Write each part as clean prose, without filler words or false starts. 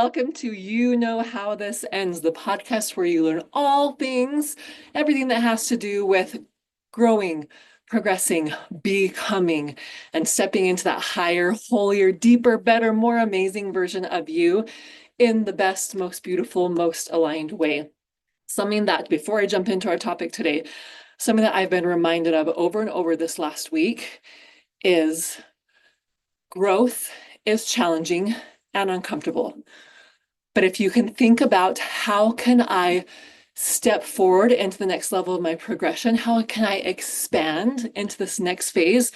welcome to You Know How This Ends, the podcast where you learn all things, everything that has to do with growing, progressing, becoming, and stepping into that higher, holier, deeper, better, more amazing version of you in the best, most beautiful, most aligned way. Something that, before I jump into our topic today, something that I've been reminded of over and over this last week is growth is challenging and uncomfortable. But if you can think about how can I step forward into the next level of my progression, how can I expand into this next phase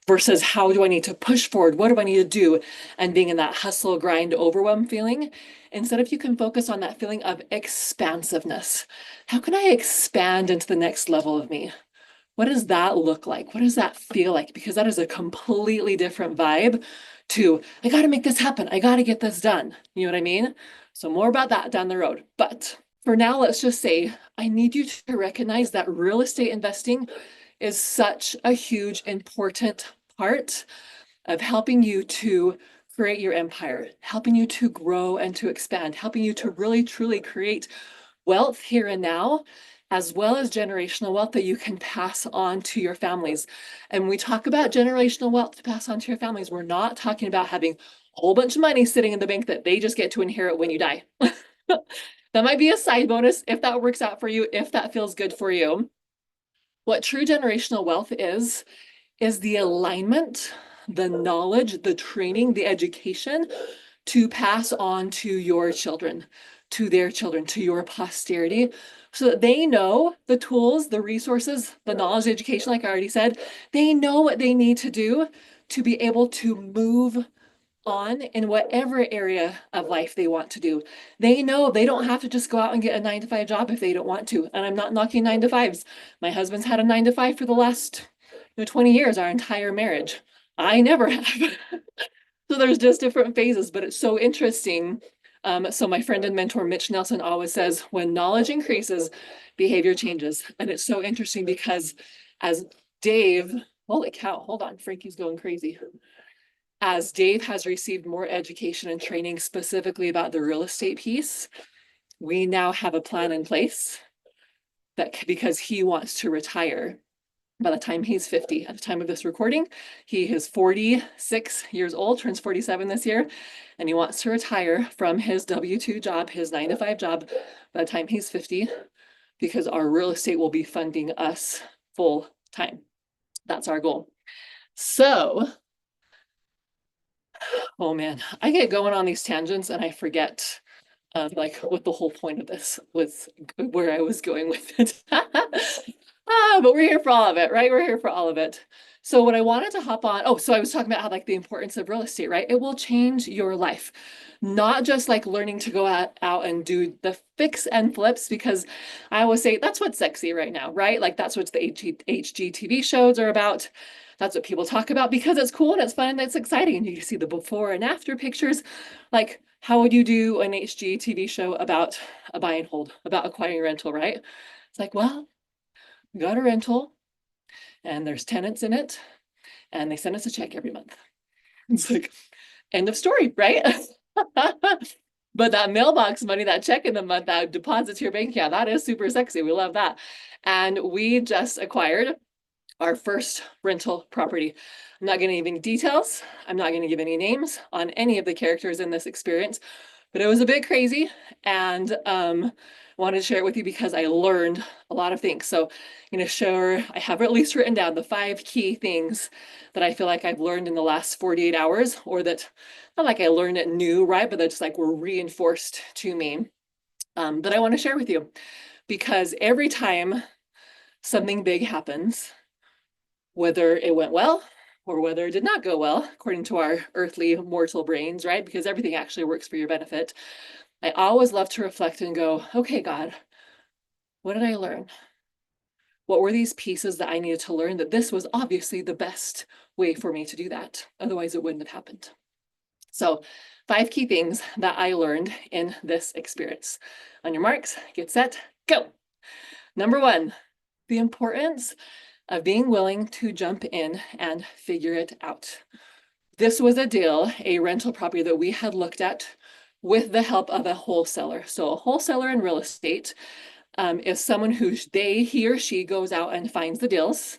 versus how do I need to push forward? What do I need to do? And being in that hustle, grind, overwhelm feeling, instead if you can focus on that feeling of expansiveness. How can I expand into the next level of me? What does that look like? What does that feel like? Because that is a completely different vibe to, I got to make this happen. I got to get this done. You know what I mean? So more about that down the road. But for now, let's just say, I need you to recognize that real estate investing is such a huge, important part of helping you to create your empire, helping you to grow and to expand, helping you to really, truly create wealth here and now, as well as generational wealth that you can pass on to your families. And when we talk about generational wealth to pass on to your families, we're not talking about having a whole bunch of money sitting in the bank that they just get to inherit when you die. That might be a side bonus if that works out for you, if that feels good for you. What true generational wealth is the alignment, the knowledge, the training, the education to pass on to your children, to their children, to your posterity, so that they know the tools, the resources, the knowledge, the education, like I already said, they know what they need to do to be able to move on in whatever area of life they want to do. They know they don't have to just go out and get a 9-to-5 job if they don't want to. And I'm not knocking 9-to-5s. My husband's had a 9-to-5 for the last 20 years, our entire marriage. I never have. So there's just different phases, but it's so interesting. So my friend and mentor, Mitch Nelson, always says, when knowledge increases, behavior changes. And it's so interesting because as Dave, holy cow, hold on, Frankie's going crazy. As Dave has received more education and training specifically about the real estate piece, we now have a plan in place that because he wants to retire by the time he's 50. At the time of this recording, he is 46 years old, turns 47 this year, and he wants to retire from his W-2 job, his 9-to-5 job, by the time he's 50, because our real estate will be funding us full time. That's our goal. So, oh man, I get going on these tangents and I forget like what the whole point of this was, where I was going with it. But we're here for all of it, right? We're here for all of it. So what I wanted to hop on, so I was talking about how like the importance of real estate, right? It will change your life. Not just like learning to go out and do the fix and flips, because I always say that's what's sexy right now, right? Like that's what the HGTV shows are about. That's what people talk about because it's cool and it's fun and it's exciting. And you see the before and after pictures. Like, how would you do an HGTV show about a buy and hold, about acquiring a rental, right? It's like, well, we got a rental and there's tenants in it and they send us a check every month. It's like, end of story, right? But that mailbox money, that check in the month, that deposit to your bank account, that is super sexy. We love that. And we just acquired our first rental property. I'm not going to give any details. I'm not going to give any names on any of the characters in this experience, but it was a bit crazy. And wanted to share it with you because I learned a lot of things. So I'm going to share, I have at least written down the 5 key things that I feel like I've learned in the last 48 hours, or that, not like I learned it new, right? But that's like were reinforced to me that I want to share with you. Because every time something big happens, whether it went well or whether it did not go well, according to our earthly mortal brains, right? Because everything actually works for your benefit. I always love to reflect and go, okay, God, what did I learn? What were these pieces that I needed to learn that this was obviously the best way for me to do that? Otherwise, it wouldn't have happened. So 5 key things that I learned in this experience. On your marks, get set, go. Number 1, the importance of being willing to jump in and figure it out. This was a deal, a rental property that we had looked at with the help of a wholesaler. So a wholesaler in real estate is someone who he or she goes out and finds the deals,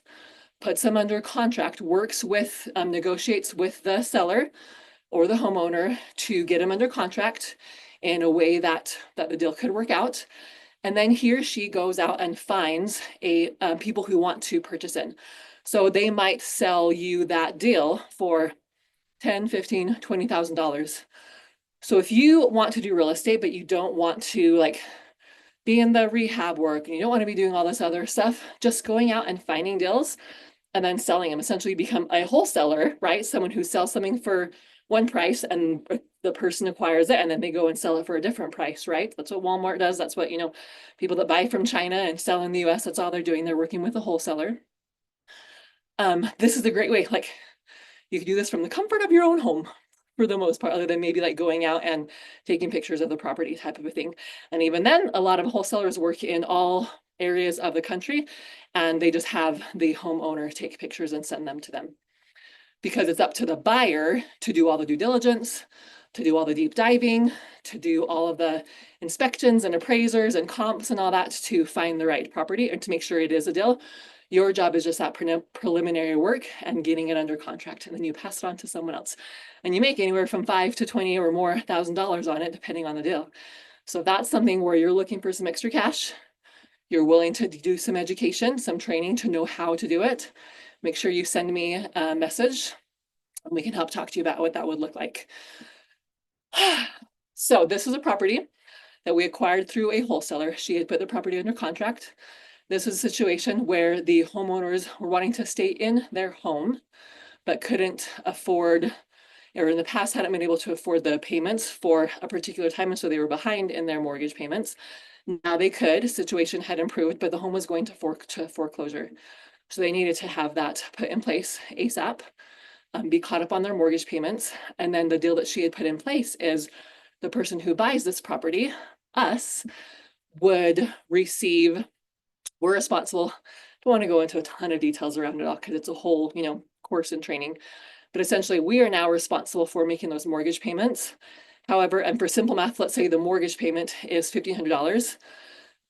puts them under contract, works with, negotiates with the seller or the homeowner to get them under contract in a way that the deal could work out. And then he or she goes out and finds people who want to purchase in. So they might sell you that deal for $10, $15, $20,000. So if you want to do real estate, but you don't want to like be in the rehab work and you don't want to be doing all this other stuff, just going out and finding deals and then selling them, essentially become a wholesaler, right? Someone who sells something for one price and the person acquires it and then they go and sell it for a different price, right? That's what Walmart does. That's what, people that buy from China and sell in the US, that's all they're doing. They're working with a wholesaler. This is a great way, like you can do this from the comfort of your own home for the most part, other than maybe like going out and taking pictures of the property type of a thing. And even then, a lot of wholesalers work in all areas of the country and they just have the homeowner take pictures and send them to them. Because it's up to the buyer to do all the due diligence, to do all the deep diving, to do all of the inspections and appraisers and comps and all that to find the right property and to make sure it is a deal. Your job is just that preliminary work and getting it under contract, and then you pass it on to someone else. And you make anywhere from $5,000 to $20,000 or more on it, depending on the deal. So that's something where you're looking for some extra cash. You're willing to do some education, some training to know how to do it. Make sure you send me a message and we can help talk to you about what that would look like. So this is a property that we acquired through a wholesaler. She had put the property under contract. This is a situation where the homeowners were wanting to stay in their home, but couldn't afford, or in the past hadn't been able to afford the payments for a particular time, and so they were behind in their mortgage payments. Now they could, situation had improved, but the home was going to foreclosure. So they needed to have that put in place ASAP, be caught up on their mortgage payments. And then the deal that she had put in place is the person who buys this property, us, would receive, we're responsible. Don't want to go into a ton of details around it all because it's a whole, course in training. But essentially, we are now responsible for making those mortgage payments. However, and for simple math, let's say the mortgage payment is $1,500.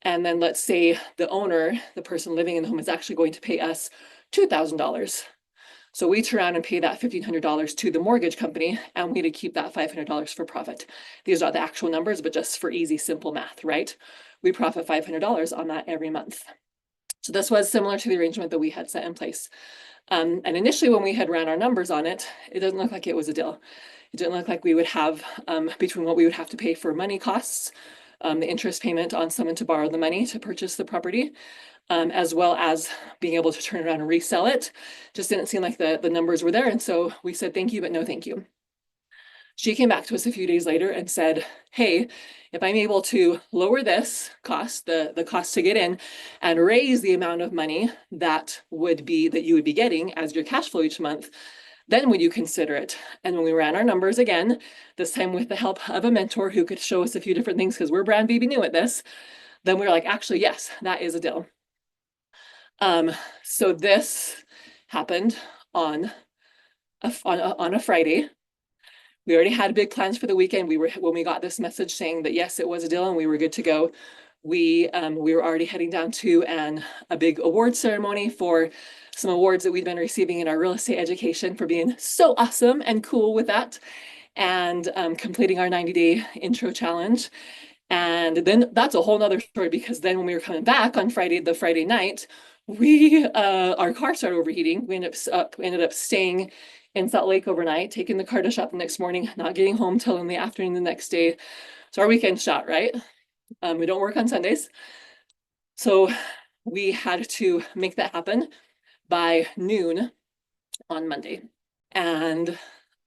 And then let's say the owner, the person living in the home, is actually going to pay us $2,000. So we turn around and pay that $1,500 to the mortgage company, and we to keep that $500 for profit. These are the actual numbers, but just for easy, simple math, right? We profit $500 on that every month. So this was similar to the arrangement that we had set in place. And initially when we had ran our numbers on it, it doesn't look like it was a deal. It didn't look like we would have, between what we would have to pay for money costs, the interest payment on someone to borrow the money to purchase the property, as well as being able to turn around and resell it. Just didn't seem like the numbers were there. And so we said, thank you, but no, thank you. She came back to us a few days later and said, hey, if I'm able to lower this cost, the cost to get in, and raise the amount of money that you would be getting as your cash flow each month, then would you consider it? And when we ran our numbers again, this time with the help of a mentor who could show us a few different things because we're brand baby new at this, then we were like, actually, yes, that is a deal. So this happened on a Friday. We already had big plans for the weekend. When we got this message saying that yes, it was a deal and we were good to go, we were already heading down to a big award ceremony for some awards that we'd been receiving in our real estate education for being so awesome and cool with that, and completing our 90-day intro challenge. And then that's a whole nother story, because then when we were coming back on the Friday night, our car started overheating. We ended up staying in Salt Lake overnight, taking the car to shop the next morning, not getting home till in the afternoon the next day. So our weekend shot, right? We don't work on Sundays. So we had to make that happen by noon on Monday. And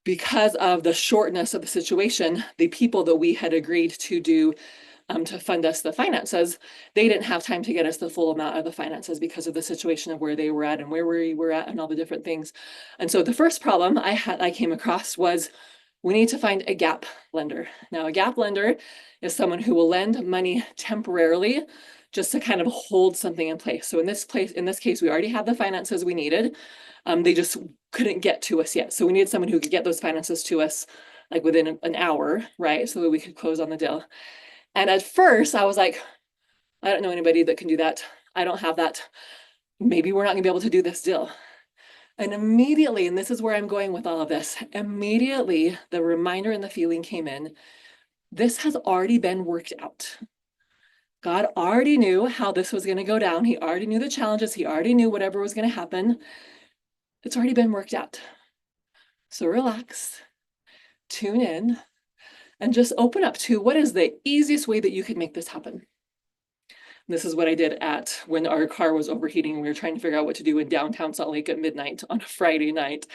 because of the shortness of the situation, the people that we had agreed to do to fund us the finances, they didn't have time to get us the full amount of the finances because of the situation of where they were at and where we were at and all the different things. And so the first problem I came across was we need to find a gap lender. Now, a gap lender is someone who will lend money temporarily just to kind of hold something in place. So in this case, we already had the finances we needed. They just couldn't get to us yet. So we needed someone who could get those finances to us like within an hour, right? So that we could close on the deal. And at first I was like, I don't know anybody that can do that. I don't have that. Maybe we're not gonna be able to do this deal. And immediately, and this is where I'm going with all of this, immediately the reminder and the feeling came in. This has already been worked out. God already knew how this was going to go down. He already knew the challenges. He already knew whatever was going to happen. It's already been worked out. So relax, tune in, and just open up to what is the easiest way that you could make this happen. This is what I did when our car was overheating. We were trying to figure out what to do in downtown Salt Lake at midnight on a Friday night.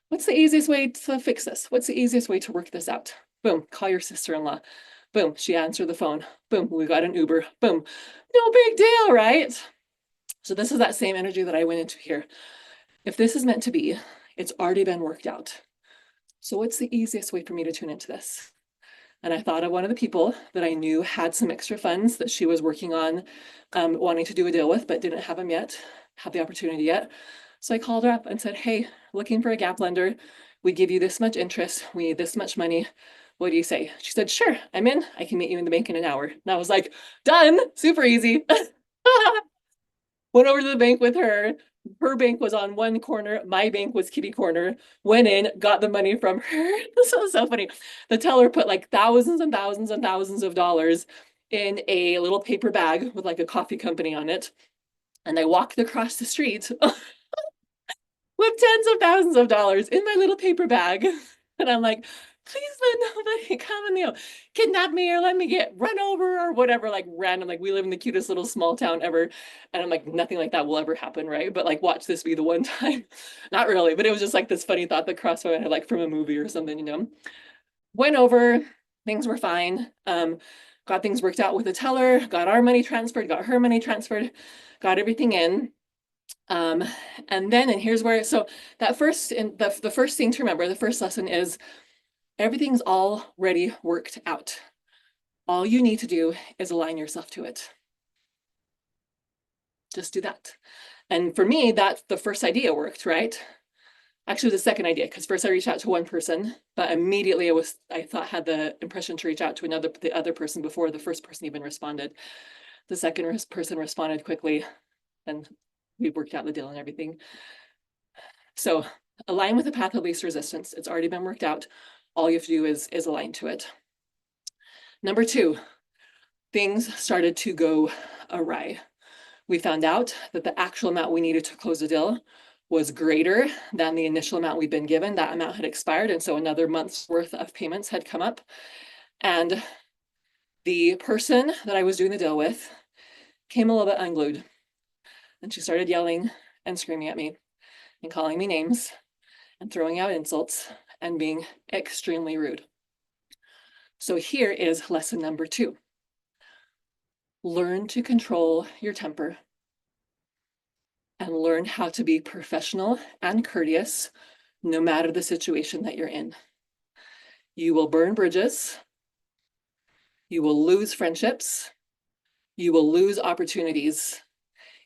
What's the easiest way to fix this? What's the easiest way to work this out? Boom, call your sister-in-law. Boom, she answered the phone. Boom, we got an Uber. Boom, no big deal, right? So this is that same energy that I went into here. If this is meant to be, it's already been worked out. So what's the easiest way for me to tune into this? And I thought of one of the people that I knew had some extra funds that she was working on, wanting to do a deal with, but didn't have them yet, have the opportunity yet. So I called her up and said, hey, looking for a gap lender. We give you this much interest. We need this much money. What do you say? She said, sure, I'm in. I can meet you in the bank in an hour. And I was like, done, super easy. Went over to the bank with her. Her bank was on one corner. My bank was kitty corner. Went in, got the money from her. This was so funny. The teller put like thousands and thousands and thousands of dollars in a little paper bag with like a coffee company on it. And I walked across the street with tens of thousands of dollars in my little paper bag. And I'm like, please let nobody come and, kidnap me or let me get run over or whatever, like random, like we live in the cutest little small town ever. And I'm like, nothing like that will ever happen, right? But like, watch this be the one time. Not really, but it was just like this funny thought that crossed my mind, like from a movie or something. Went over, things were fine. Got things worked out with the teller, got our money transferred, got her money transferred, got everything in. And here's where, so that first, the first thing to remember, the first lesson is everything's already worked out. All you need to do is align yourself to it. Just do that. And for me, that the first idea worked, right? Actually, the second idea, because first I reached out to one person, but immediately I had the impression to reach out to the other person before the first person even responded. The second person responded quickly, and we worked out the deal and everything. So align with the path of least resistance. It's already been worked out. All you have to do is align to it. Number two, things started to go awry. We found out that the actual amount we needed to close the deal was greater than the initial amount we'd been given. That amount had expired, and so another month's worth of payments had come up. And the person that I was doing the deal with came a little bit unglued. And she started yelling and screaming at me and calling me names and throwing out insults and being extremely rude. So here is lesson number 2. Learn to control your temper and learn how to be professional and courteous no matter the situation that you're in. You will burn bridges. You will lose friendships. You will lose opportunities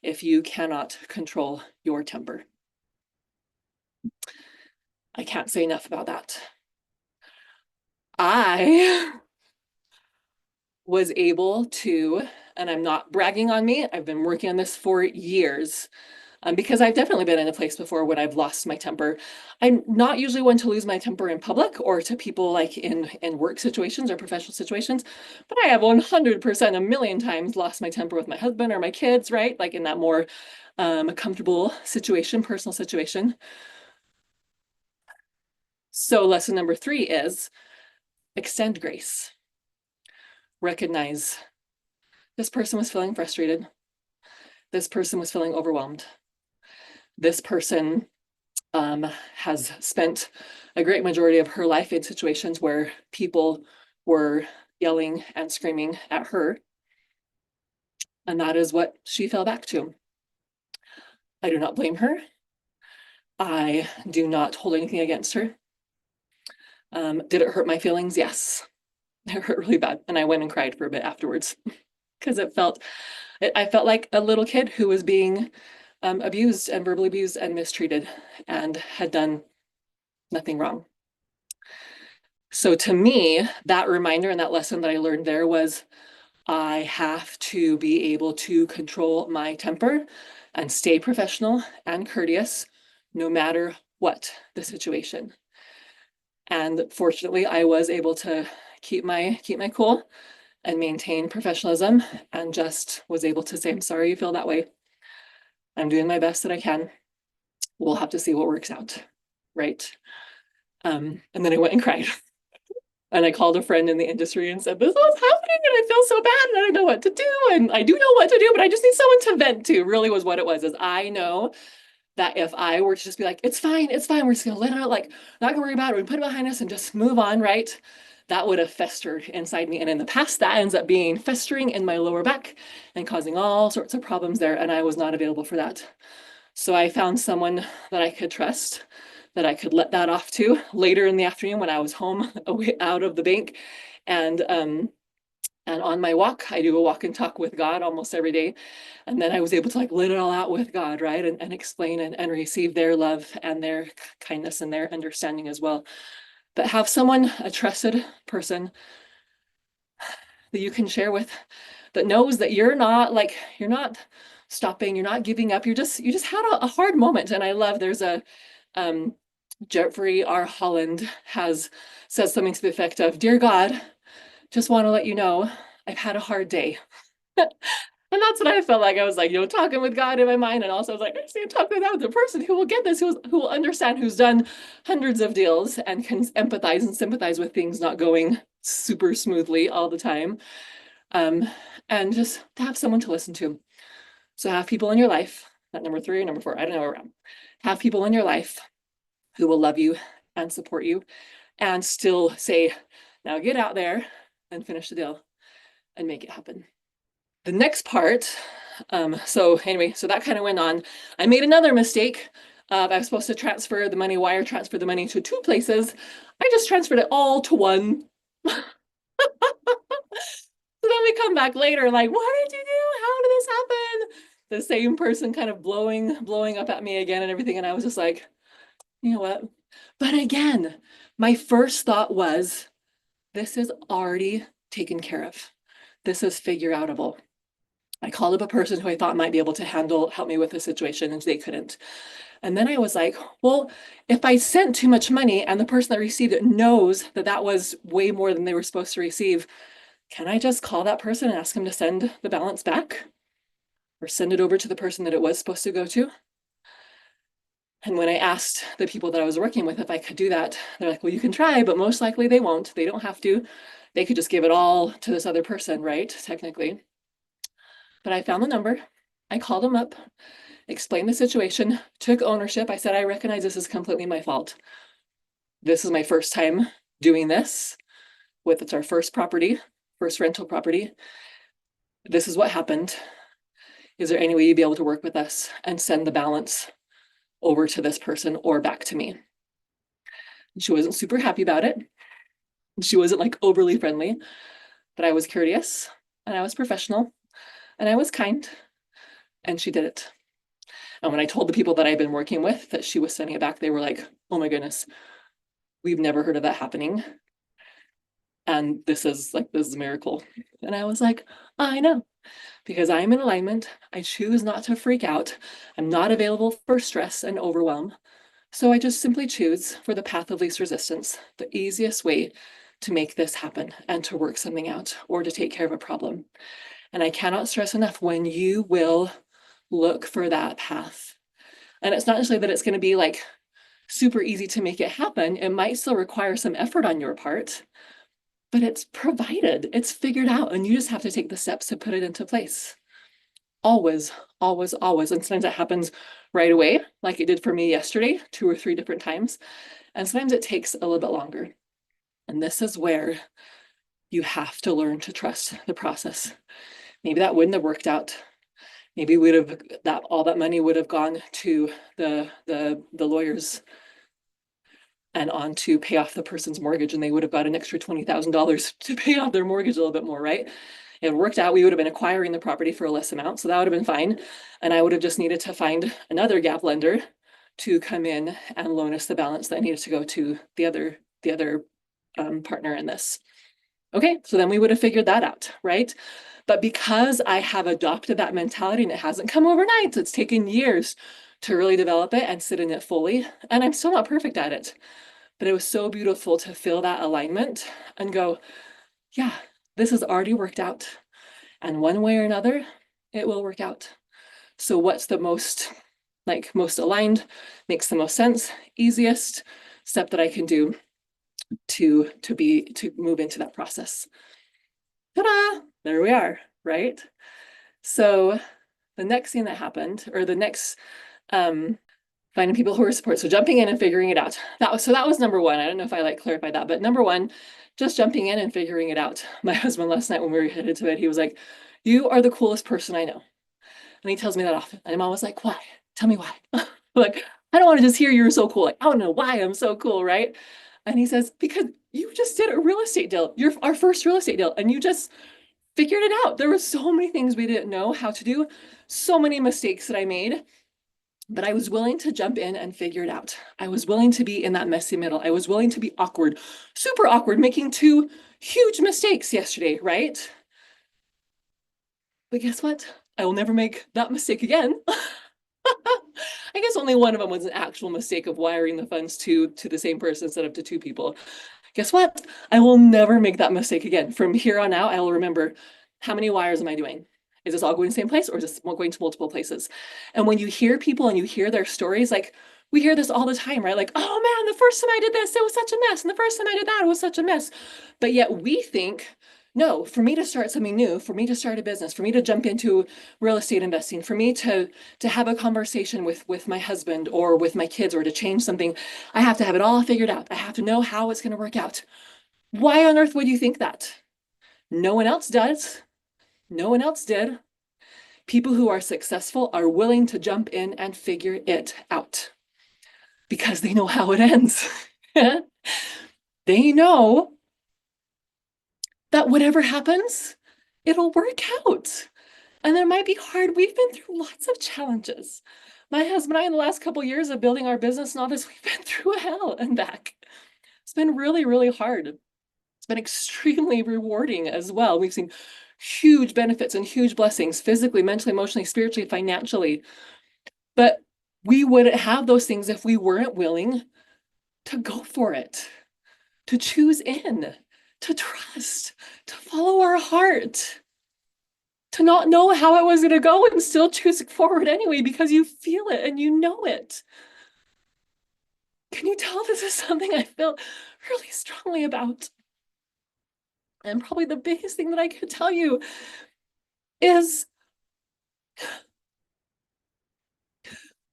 if you cannot control your temper. I can't say enough about that. I was able to, and I'm not bragging on me, I've been working on this for years, because I've definitely been in a place before when I've lost my temper. I'm not usually one to lose my temper in public or to people like in work situations or professional situations, but I have 100% a million times lost my temper with my husband or my kids, right? Like in that more comfortable situation, personal situation. So lesson number 3 is extend grace. Recognize this person was feeling frustrated. This person was feeling overwhelmed. This person has spent a great majority of her life in situations where people were yelling and screaming at her. And that is what she fell back to. I do not blame her. I do not hold anything against her. Did it hurt my feelings? Yes. It hurt really bad. And I went and cried for a bit afterwards because I felt like a little kid who was being abused and verbally abused and mistreated and had done nothing wrong. So to me, that reminder and that lesson that I learned there was I have to be able to control my temper and stay professional and courteous no matter what the situation. And fortunately, I was able to keep my cool and maintain professionalism and just was able to say, I'm sorry you feel that way. I'm doing my best that I can. We'll have to see what works out. Right. And then I went and cried. And I called a friend in the industry and said, this is what's happening, and I feel so bad, and I don't know what to do. And I do know what to do, but I just need someone to vent to, really was what it was, is I know that if I were to just be like, it's fine, we're just gonna let it out, like, not gonna worry about it, we put it behind us and just move on, right? That would have festered inside me. And in the past, that ends up being festering in my lower back and causing all sorts of problems there. And I was not available for that. So I found someone that I could trust, that I could let that off to later in the afternoon when I was home away out of the bank. And on my walk, I do a walk and talk with God almost every day. And then I was able to like let it all out with God, right? And explain and receive their love and their kindness and their understanding as well. But have someone, a trusted person that you can share with, that knows that you're not stopping, you're not giving up, you just had a hard moment. And I love, there's a Jeffrey R. Holland says something to the effect of, dear God, just want to let you know I've had a hard day. And that's what I felt like. I was like, talking with God in my mind. And also I was like, I'm talking with the person who will get this, who will understand, who's done hundreds of deals and can empathize and sympathize with things not going super smoothly all the time. And just to have someone to listen to. So have people in your life, not number 3 or number 4, I don't know where I'm. Have people in your life who will love you and support you and still say, now get out there and finish the deal and make it happen. The next part, so that kind of went on. I made another mistake. I was supposed to transfer the money, wire transfer the money to 2 places. I just transferred it all to one. So then we come back later, like, what did you do? How did this happen? The same person kind of blowing up at me again and everything. And I was just like, you know what? But again, my first thought was, this is already taken care of. This is figure outable. I called up a person who I thought might be able to help me with the situation, and they couldn't. And then I was like, well, if I sent too much money and the person that received it knows that that was way more than they were supposed to receive, can I just call that person and ask them to send the balance back or send it over to the person that it was supposed to go to? And when I asked the people that I was working with if I could do that, they're like, well, you can try, but most likely they won't. They don't have to. They could just give it all to this other person, right? Technically. But I found the number. I called them up, explained the situation, took ownership. I said, I recognize this is completely my fault. This is my first time doing this it's our first rental property. This is what happened. Is there any way you'd be able to work with us and send the balance over to this person or back to me? She wasn't super happy about it. She wasn't like overly friendly, but I was courteous and I was professional and I was kind, and she did it. And when I told the people that I've been working with that she was sending it back, they were like, oh my goodness, we've never heard of that happening. And this is a miracle. And I was like, I know, because I'm in alignment. I choose not to freak out. I'm not available for stress and overwhelm. So I just simply choose for the path of least resistance, the easiest way to make this happen and to work something out or to take care of a problem. And I cannot stress enough, when you will look for that path. And it's not necessarily that it's going to be like super easy to make it happen. It might still require some effort on your part, but it's provided, it's figured out, and you just have to take the steps to put it into place. Always, always, always. And sometimes that happens right away, like it did for me yesterday, 2 or 3 different times. And sometimes it takes a little bit longer. And this is where you have to learn to trust the process. Maybe that wouldn't have worked out. Maybe all that money would have gone to the lawyers and on to pay off the person's mortgage, and they would have got an extra $20,000 to pay off their mortgage a little bit more, right? It worked out. We would have been acquiring the property for a less amount, so that would have been fine. And I would have just needed to find another gap lender to come in and loan us the balance that needed to go to the other partner in this. Okay, so then we would have figured that out, right? But because I have adopted that mentality and it hasn't come overnight, it's taken years to really develop it and sit in it fully. And I'm still not perfect at it. But it was so beautiful to feel that alignment and go, yeah, this has already worked out. And one way or another, it will work out. So what's the most aligned, makes the most sense, easiest step that I can do to move into that process? Ta-da! There we are, right? So the next thing that happened, or the next finding people who are support. So jumping in and figuring it out. That was number one. I don't know if I clarified that, but number one, just jumping in and figuring it out. My husband last night when we were headed to bed, he was like, "You are the coolest person I know." And he tells me that often. And I'm always like, "Why? Tell me why." Like, I don't want to just hear you're so cool. Like, I don't know why I'm so cool, right? And he says, "Because you just did a real estate deal. You're our first real estate deal. And you just figured it out. There were so many things we didn't know how to do, so many mistakes that I made. But I was willing to jump in and figure it out. I was willing to be in that messy middle. I was willing to be awkward, super awkward, making 2 huge mistakes yesterday, right? But guess what? I will never make that mistake again. I guess only one of them was an actual mistake of wiring the funds to the same person instead of to 2 people. Guess what? I will never make that mistake again. From here on out, I will remember, how many wires am I doing? Is this all going to the same place, or is this going to multiple places? And when you hear people and you hear their stories, like we hear this all the time, right? Like, oh man, the first time I did this, it was such a mess. And the first time I did that, it was such a mess. But yet we think, no, for me to start something new, for me to start a business, for me to jump into real estate investing, for me to have a conversation with my husband or with my kids, or to change something, I have to have it all figured out. I have to know how it's going to work out. Why on earth would you think that? No one else does. No one else did. People who are successful are willing to jump in and figure it out because they know how it ends. They know that whatever happens, it'll work out. And it might be hard. We've been through lots of challenges. My husband and I, in the last couple of years of building our business and all this, we've been through hell and back. It's been really, really hard. It's been extremely rewarding as well. We've seen huge benefits and huge blessings, physically, mentally, emotionally, spiritually, financially. But we wouldn't have those things if we weren't willing to go for it, to choose in, to trust, to follow our heart, to not know how it was going to go and still choose forward anyway because you feel it and you know it. Can you tell this is something I feel really strongly about? And probably the biggest thing that I could tell you is,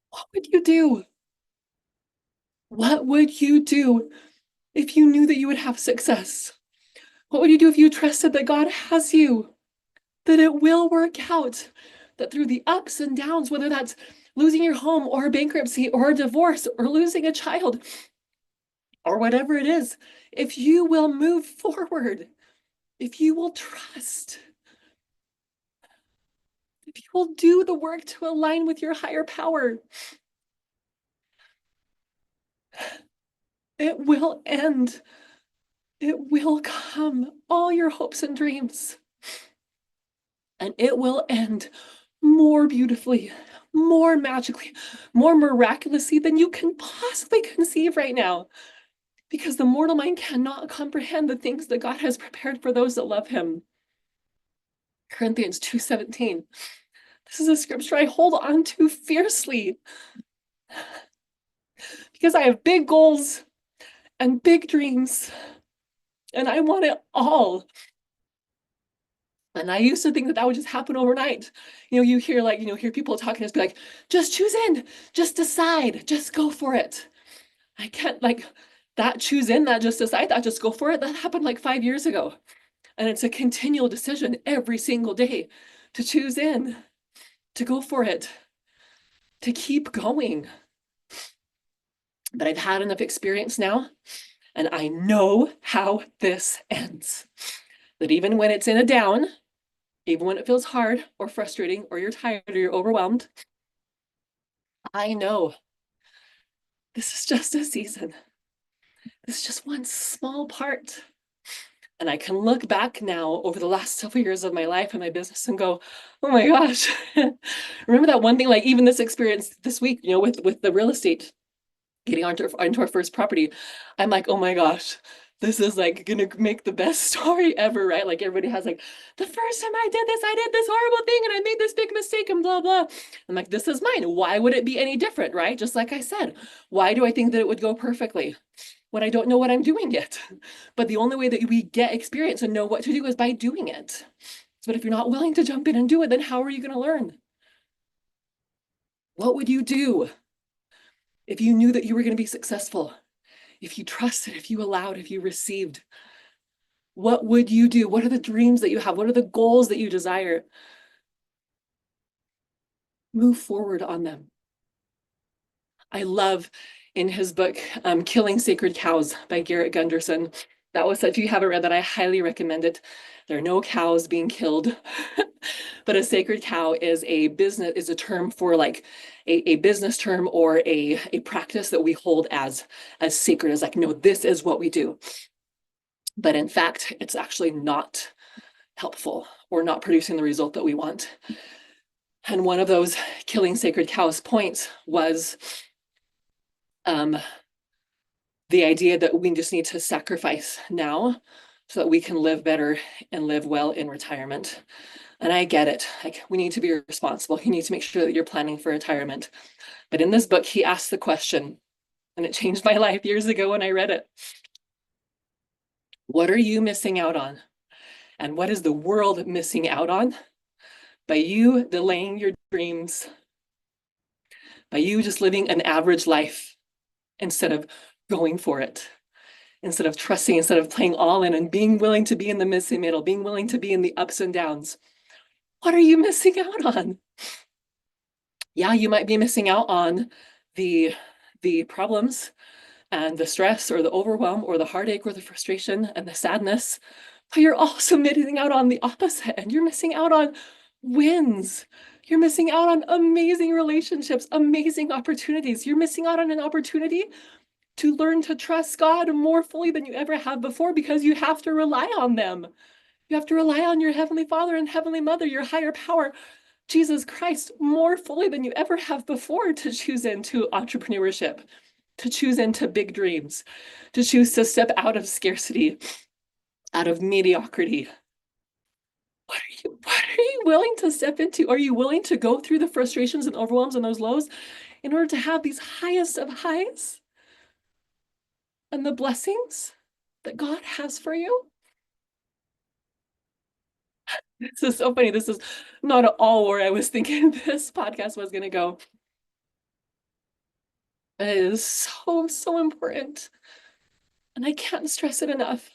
what would you do? What would you do if you knew that you would have success? What would you do if you trusted that God has you, that it will work out, that through the ups and downs, whether that's losing your home or bankruptcy or a divorce or losing a child or whatever it is, if you will move forward, if you will trust, if you will do the work to align with your higher power, it will end. It will come, all your hopes and dreams. And it will end more beautifully, more magically, more miraculously than you can possibly conceive right now. Because the mortal mind cannot comprehend the things that God has prepared for those that love him. Corinthians 2:17. This is a scripture I hold on to fiercely because I have big goals and big dreams, and I want it all. And I used to think that would just happen overnight. You hear people talking, just be like, just choose in, just decide, just go for it. I can't, that choose in, that just decide, that just go for it. That happened 5 years ago. And it's a continual decision every single day to choose in, to go for it, to keep going. But I've had enough experience now, and I know how this ends. That even when it's in a down, even when it feels hard or frustrating or you're tired or you're overwhelmed, I know this is just a season. This is just one small part. And I can look back now over the last several years of my life and my business and go, oh my gosh, remember that one thing, like even this experience this week, with the real estate, getting onto our first property. I'm like, oh my gosh, this is like gonna make the best story ever, right? Like everybody has like, the first time I did this horrible thing and I made this big mistake and blah, blah. I'm like, this is mine. Why would it be any different, right? Just like I said, why do I think that it would go perfectly when I don't know what I'm doing yet? But the only way that we get experience and know what to do is by doing it. But if you're not willing to jump in and do it, then how are you going to learn? What would you do if you knew that you were going to be successful? If you trusted, if you allowed, if you received? What would you do? What are the dreams that you have? What are the goals that you desire? Move forward on them. I love in his book, Killing Sacred Cows by Garrett Gunderson. That was, if you haven't read that, I highly recommend it. There are no cows being killed, but a sacred cow is a term for like a business term or a practice that we hold as sacred, as like, no, this is what we do. But in fact, it's actually not helpful or not producing the result that we want. And one of those killing sacred cows points was the idea that we just need to sacrifice now so that we can live better and live well in retirement. And I get it. Like, we need to be responsible. You need to make sure that you're planning for retirement. But in this book, he asked the question, and it changed my life years ago when I read it. What are you missing out on? And what is the world missing out on by you delaying your dreams, by you just living an average life instead of going for it, instead of trusting, instead of playing all in and being willing to be in the messy middle, being willing to be in the ups and downs? What are you missing out on? Yeah, you might be missing out on the problems and the stress or the overwhelm or the heartache or the frustration and the sadness, but you're also missing out on the opposite, and you're missing out on wins. You're missing out on amazing relationships, amazing opportunities. You're missing out on an opportunity to learn to trust God more fully than you ever have before, because you have to rely on them. You have to rely on your Heavenly Father and Heavenly Mother, your higher power, Jesus Christ, more fully than you ever have before, to choose into entrepreneurship, to choose into big dreams, to choose to step out of scarcity, out of mediocrity. What are you willing to step into? Are you willing to go through the frustrations and overwhelms and those lows in order to have these highest of highs and the blessings that God has for you? This is so funny. This is not at all where I was thinking this podcast was going to go. It is so, so important. And I can't stress it enough.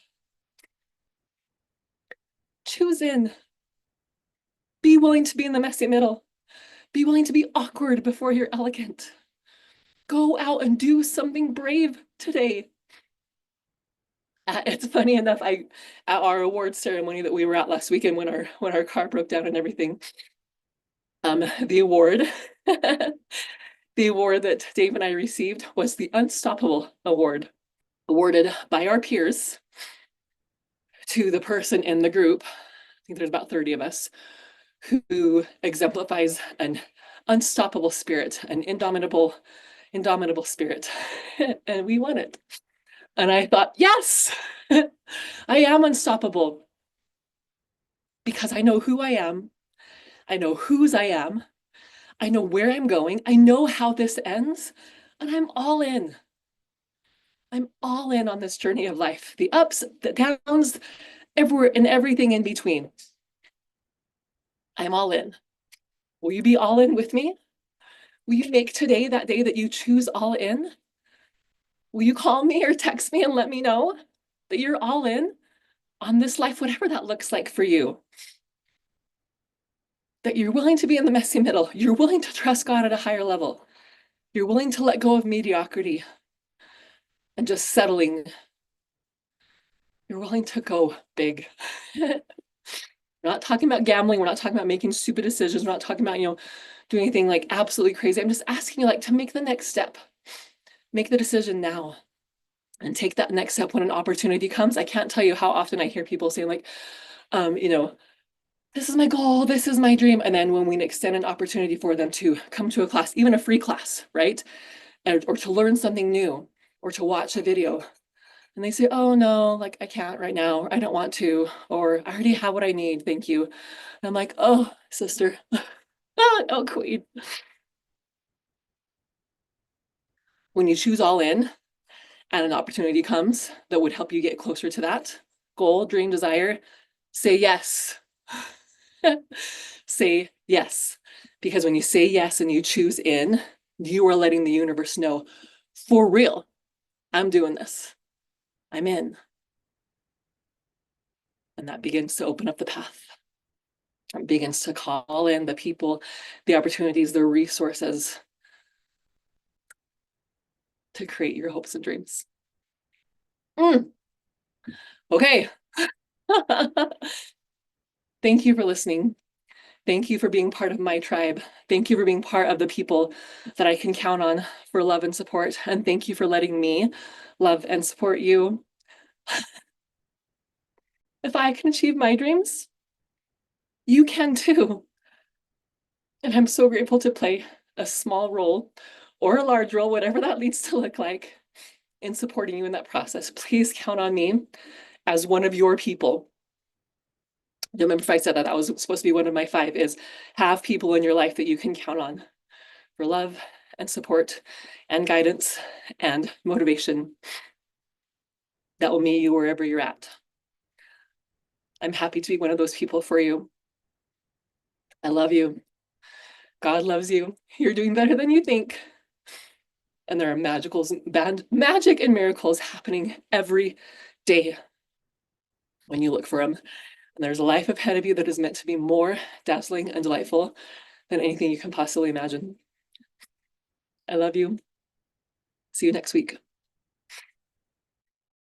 Choose in. Be willing to be in the messy middle. Be willing to be awkward before you're elegant. Go out and do something brave today. It's funny enough, at our awards ceremony that we were at last weekend when our car broke down and everything, the award the award that Dave and I received was the Unstoppable Award, awarded by our peers to the person in the group, I think there's about 30 of us, who exemplifies an unstoppable spirit, an indomitable spirit. And we won it. And I thought, yes, I am unstoppable, because I know who I am. I know whose I am. I know where I'm going. I know how this ends, and I'm all in. I'm all in on this journey of life, the ups, the downs, everywhere and everything in between. I'm all in. Will you be all in with me? Will you make today that day that you choose all in? Will you call me or text me and let me know that you're all in on this life, whatever that looks like for you? That you're willing to be in the messy middle. You're willing to trust God at a higher level. You're willing to let go of mediocrity and just settling. You're willing to go big. We're not talking about gambling. We're not talking about making stupid decisions. We're not talking about, doing anything like absolutely crazy. I'm just asking you, like, to make the next step. Make the decision now. and take that next step when an opportunity comes. I can't tell you how often I hear people saying like, you know, this is my goal, this is my dream. And then when we extend an opportunity for them to come to a class, even a free class, right? Or to learn something new or to watch a video. And they say, oh no, like I can't right now, or I don't want to, or I already have what I need, thank you. And I'm like, oh, sister, oh, queen. When you choose all in and an opportunity comes that would help you get closer to that goal, dream, desire, say yes. Say yes. Because when you say yes and you choose in, you are letting the universe know, for real, I'm doing this. I'm in. And that begins to open up the path. It begins to call in the people, the opportunities, the resources to create your hopes and dreams. Okay. Thank you for listening. Thank you for being part of my tribe. Thank you for being part of the people that I can count on for love and support. And thank you for letting me love and support you. If I can achieve my dreams, you can too. And I'm so grateful to play a small role or a large role, whatever that needs to look like, in supporting you in that process. Please count on me as one of your people. Don't remember if I said that. That was supposed to be one of my 5 is have people in your life that you can count on for love and support and guidance and motivation that will meet you wherever you're at. I'm happy to be one of those people for you. I love you. God loves you. You're doing better than you think. And there are magic and miracles happening every day when you look for them. And there's a life ahead of you that is meant to be more dazzling and delightful than anything you can possibly imagine. I love you. See you next week.